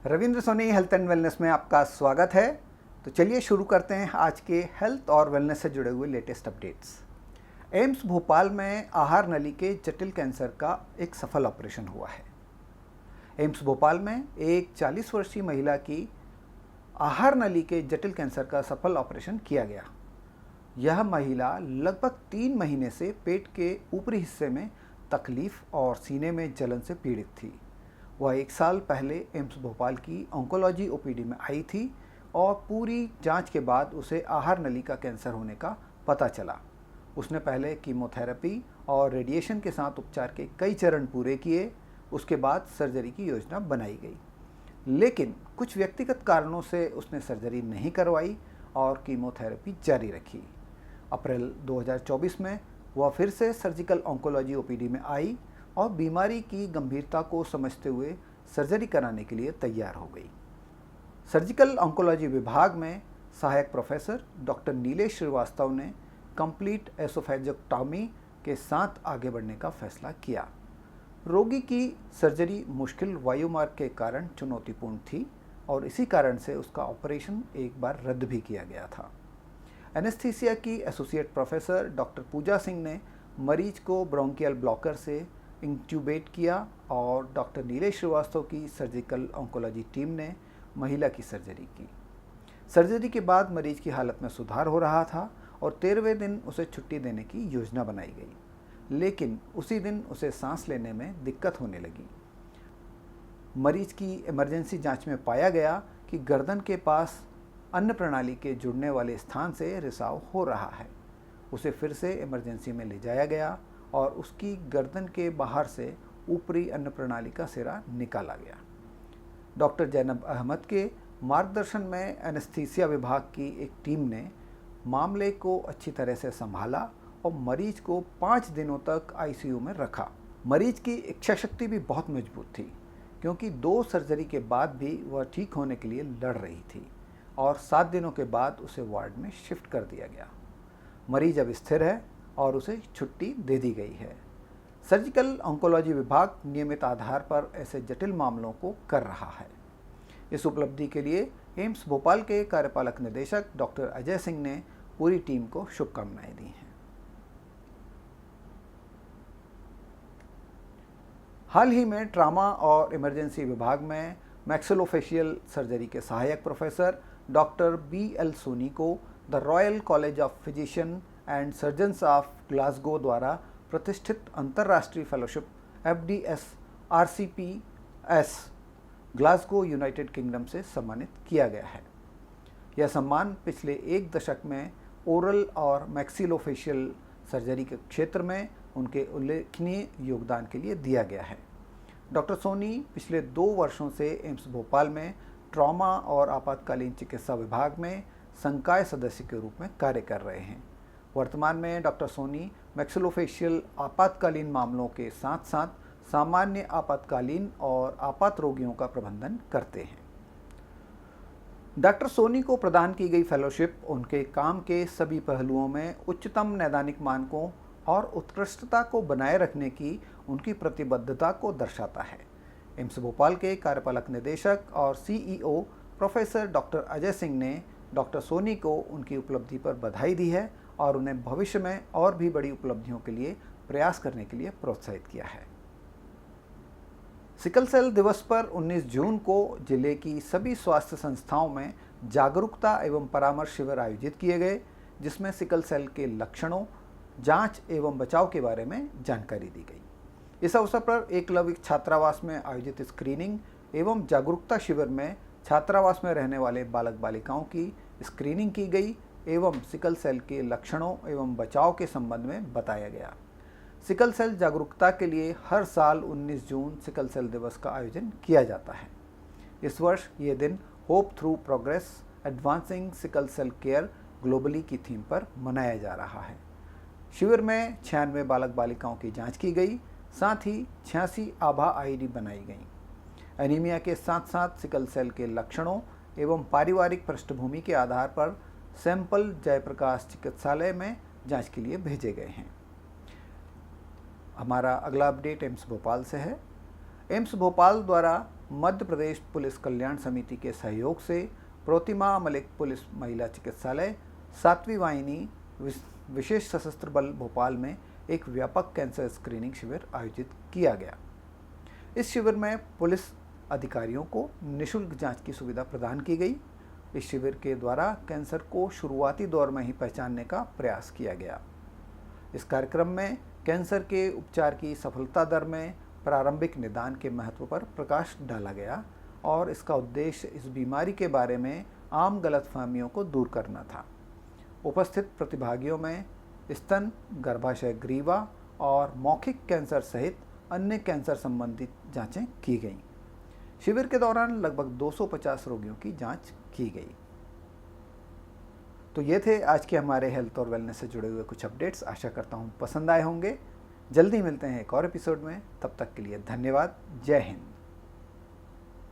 Ravindra Soni health and wellness में आपका स्वागत है। तो चलिए शुरू करते हैं आज के हेल्थ और वेलनेस से जुड़े हुए लेटेस्ट अपडेट्स। एम्स भोपाल में आहार नली के जटिल कैंसर का एक सफल ऑपरेशन हुआ है। एम्स भोपाल में एक 40 वर्षीय महिला की आहार नली के जटिल कैंसर का सफल ऑपरेशन किया गया। यह महिला लगभग 3 महीने से पेट के ऊपरी हिस्से में तकलीफ और सीने में जलन से पीड़ित थी। वह 1 साल पहले एम्स भोपाल की ऑन्कोलॉजी ओपीडी में आई थी और पूरी जांच के बाद उसे आहार नली का कैंसर होने का पता चला। उसने पहले कीमोथेरेपी और रेडिएशन के साथ उपचार के कई चरण पूरे किए। उसके बाद सर्जरी की योजना बनाई गई, लेकिन कुछ व्यक्तिगत कारणों से उसने सर्जरी नहीं करवाई और कीमोथेरेपी जारी रखी। अप्रैल 2024 में वह फिर से सर्जिकल ऑन्कोलॉजी ओपीडी में आई और बीमारी की गंभीरता को समझते हुए सर्जरी कराने के लिए तैयार हो गई। सर्जिकल ऑन्कोलॉजी विभाग में सहायक प्रोफेसर डॉक्टर नीलेश श्रीवास्तव ने कंप्लीट एसोफेजेक्टॉमी के साथ आगे बढ़ने का फैसला किया। रोगी की सर्जरी मुश्किल वायुमार्ग के कारण चुनौतीपूर्ण थी और इसी कारण से उसका ऑपरेशन एक बार रद्द भी किया गया था। एनेस्थीसिया की एसोसिएट प्रोफेसर डॉक्टर पूजा सिंह ने मरीज को ब्रोंकियल ब्लॉकर से इंट्यूबेट किया और डॉक्टर नीलेश श्रीवास्तव की सर्जिकल ऑन्कोलॉजी टीम ने महिला की सर्जरी की। सर्जरी के बाद मरीज की हालत में सुधार हो रहा था और 13वें दिन उसे छुट्टी देने की योजना बनाई गई, लेकिन उसी दिन उसे सांस लेने में दिक्कत होने लगी। मरीज की इमरजेंसी जांच में पाया गया कि गर्दन के पास अन्न प्रणाली के जुड़ने वाले स्थान से रिसाव हो रहा है। उसे फिर से इमरजेंसी में ले जाया गया और उसकी गर्दन के बाहर से ऊपरी अन्न प्रणाली का सिरा निकाला गया। डॉक्टर जैनब अहमद के मार्गदर्शन में एनेस्थीसिया विभाग की एक टीम ने मामले को अच्छी तरह से संभाला और मरीज को 5 दिनों तक आईसीयू में रखा। मरीज की इच्छा शक्ति भी बहुत मजबूत थी, क्योंकि 2 सर्जरी के बाद भी वह ठीक होने के लिए लड़ रही थी और 7 दिनों के बाद उसे वार्ड में शिफ्ट कर दिया गया। मरीज अब स्थिर है और उसे छुट्टी दे दी गई है। सर्जिकल ऑन्कोलॉजी विभाग नियमित आधार पर ऐसे जटिल मामलों को कर रहा है। इस उपलब्धि के लिए एम्स भोपाल के कार्यपालक निदेशक डॉक्टर अजय सिंह ने पूरी टीम को शुभकामनाएं दी हैं। हाल ही में ट्रामा और इमरजेंसी विभाग में मैक्सिलोफेशियल सर्जरी के सहायक प्रोफेसर डॉक्टर BL सोनी को the royal college of physician and surgeons of Glasgow द्वारा प्रतिष्ठित अंतर्राष्ट्रीय fellowship FDS RCPS Glasgow United kingdom से सम्मानित किया गया है। यह सम्मान पिछले 1 दशक में ओरल और मैक्सिलोफेशियल सर्जरी के क्षेत्र में उनके उल्लेखनीय योगदान के लिए दिया गया है। डॉक्टर सोनी पिछले 2 वर्षों से एम्स भोपाल में ट्रॉमा और आपातकालीन चिकित्सा विभाग में संकाय सदस्य के रूप में कार्य कर रहे हैं। वर्तमान में डॉक्टर सोनी मैक्सिलोफेशियल आपातकालीन मामलों के साथ साथ सामान्य आपातकालीन और आपात रोगियों का प्रबंधन करते हैं। डॉक्टर सोनी को प्रदान की गई फेलोशिप उनके काम के सभी पहलुओं में उच्चतम नैदानिक मानकों और उत्कृष्टता को बनाए रखने की उनकी प्रतिबद्धता को दर्शाता है। एम्स भोपाल के कार्यपालक निदेशक और CEO professor doctor Ajay Singh ने डॉक्टर सोनी को उनकी उपलब्धि पर बधाई दी है और उन्हें भविष्य में और भी बड़ी उपलब्धियों के लिए प्रयास करने के लिए प्रोत्साहित किया है। सिकल सेल दिवस पर 19 जून को जिले की सभी स्वास्थ्य संस्थाओं में जागरूकता एवं परामर्श शिविर आयोजित किए गए, जिसमें सिकल सेल के लक्षणों, जांच एवं बचाव के बारे में जानकारी दी गई। इस अवसर पर एकलव्य छात्रावास में आयोजित स्क्रीनिंग एवं जागरूकता शिविर में छात्रावास में रहने वाले बालक बालिकाओं की स्क्रीनिंग की गई एवं सिकल सेल के लक्षणों एवं बचाव के संबंध में बताया गया। सिकल सेल जागरूकता के लिए हर साल 19 जून सिकल सेल दिवस का आयोजन किया जाता है। इस वर्ष ये दिन hope through progress advancing sickle cell care globally की थीम पर मनाया जा रहा है। शिविर में 96 बालक बालिकाओं की जांच की गई, साथ ही 86 आभा आईडी बनाई गई। एनीमिया के साथ साथ सिकल सेल के लक्षणों एवं पारिवारिक पृष्ठभूमि के आधार पर सैंपल जयप्रकाश चिकित्सालय में जांच के लिए भेजे गए हैं। हमारा अगला अपडेट एम्स भोपाल से है। एम्स भोपाल द्वारा मध्य प्रदेश पुलिस कल्याण समिति के सहयोग से प्रोतिमा मलिक पुलिस महिला चिकित्सालय 7वीं वाहिनी विशेष सशस्त्र बल भोपाल में एक व्यापक कैंसर स्क्रीनिंग शिविर आयोजित किया गया। इस शिविर में पुलिस अधिकारियों को निःशुल्क जांच की सुविधा प्रदान की गई। इस शिविर के द्वारा कैंसर को शुरुआती दौर में ही पहचानने का प्रयास किया गया। इस कार्यक्रम में कैंसर के उपचार की सफलता दर में प्रारंभिक निदान के महत्व पर प्रकाश डाला गया और इसका उद्देश्य इस बीमारी के बारे में आम गलतफहमियों को दूर करना था। उपस्थित प्रतिभागियों में स्तन, गर्भाशय ग्रीवा और मौखिक कैंसर सहित अन्य कैंसर संबंधित जांचें की गईं। शिविर के दौरान लगभग 250 रोगियों की जांच की गई। तो ये थे आज के हमारे हेल्थ और वेलनेस से जुड़े हुए कुछ अपडेट्स। आशा करता हूँ पसंद आए होंगे। जल्दी मिलते हैं एक और एपिसोड में। तब तक के लिए धन्यवाद। जय हिंद।